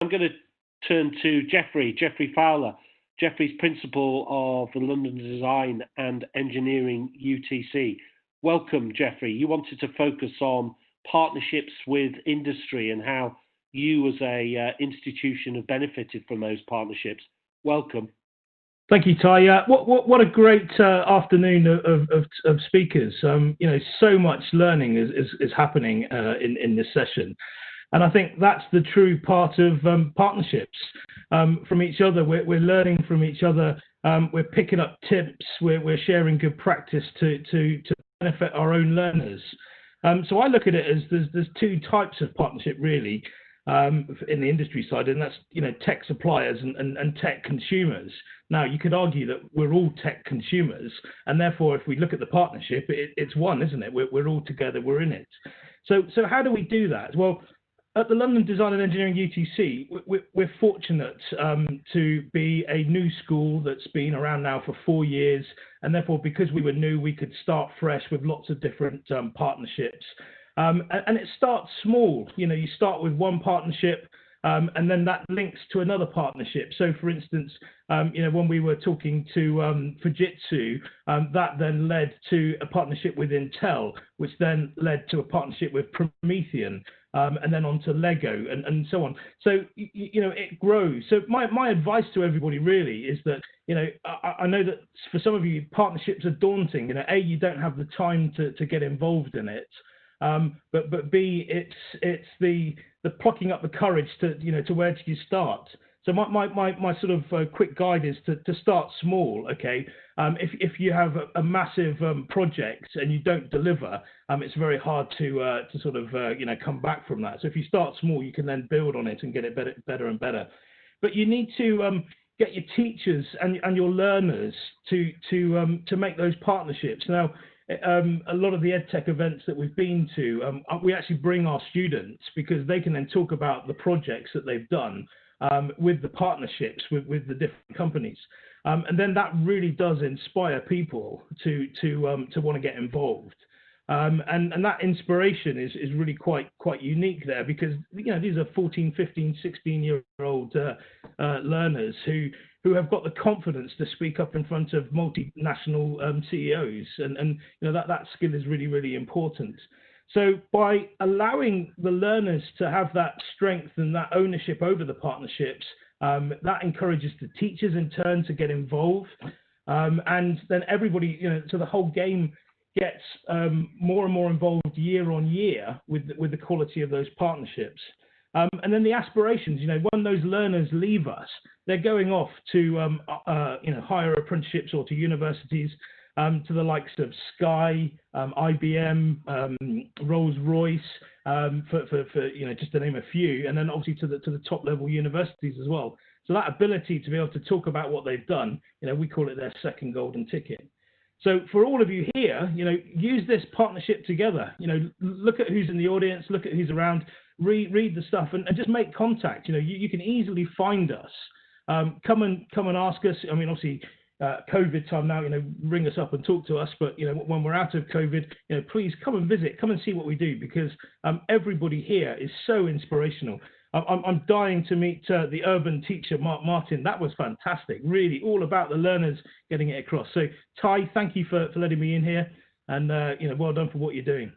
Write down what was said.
I'm going to turn to Geoffrey Fowler. Geoffrey's principal of the London Design and Engineering UTC. Welcome, Geoffrey. You wanted to focus on partnerships with industry and how you as a institution have benefited from those partnerships. Welcome. Thank you, Ty. What a great afternoon of speakers. So much learning is happening in this session. And I think that's the true part of partnerships from each other. We're learning from each other. We're picking up tips. We're sharing good practice to benefit our own learners. So I look at it as there's two types of partnership really in the industry side, and that's tech suppliers and tech consumers. Now you could argue that we're all tech consumers, and therefore if we look at the partnership, it's one, isn't it? We're all together. We're in it. So how do we do that? Well, at the London Design and Engineering UTC, we're fortunate to be a new school that's been around now for 4 years, and therefore because we were new, we could start fresh with lots of different partnerships. And it starts small. You start with one partnership, and then that links to another partnership. So, for instance, when we were talking to Fujitsu, that then led to a partnership with Intel, which then led to a partnership with Promethean, and then on to Lego, and so on. So, it grows. So my advice to everybody really is that, I know that for some of you, partnerships are daunting. A, you don't have the time to get involved in it. But B, it's the plucking up the courage to where do you start. So my sort of quick guide is to start small. Okay, if you have a massive project and you don't deliver, it's very hard to sort of come back from that. So if you start small, you can then build on it and get it better and better. But you need to get your teachers and your learners to make those partnerships. Now, a lot of the EdTech events that we've been to, we actually bring our students because they can then talk about the projects that they've done with the partnerships with the different companies. And then that really does inspire people to want to get involved. And that inspiration is really quite unique there because, these are 14, 15, 16-year-old learners who have got the confidence to speak up in front of multinational CEOs, and that skill is really, really important. So by allowing the learners to have that strength and that ownership over the partnerships, that encourages the teachers in turn to get involved, and then everybody, so the whole game gets more and more involved year on year with the quality of those partnerships. And then the aspirations, when those learners leave us, they're going off to, higher apprenticeships or to universities, to the likes of Sky, IBM, Rolls-Royce, for just to name a few, and then obviously to the top level universities as well. So that ability to be able to talk about what they've done, we call it their second golden ticket. So for all of you here, use this partnership together. Look at who's in the audience, look at who's around, read the stuff, and just make contact. You can easily find us. Come and ask us. I mean, obviously, COVID time now. Ring us up and talk to us. But when we're out of COVID, please come and visit. Come and see what we do because everybody here is so inspirational. I'm dying to meet the urban teacher, Mark Martin. That was fantastic. Really, all about the learners getting it across. So, Ty, thank you for letting me in here, and well done for what you're doing.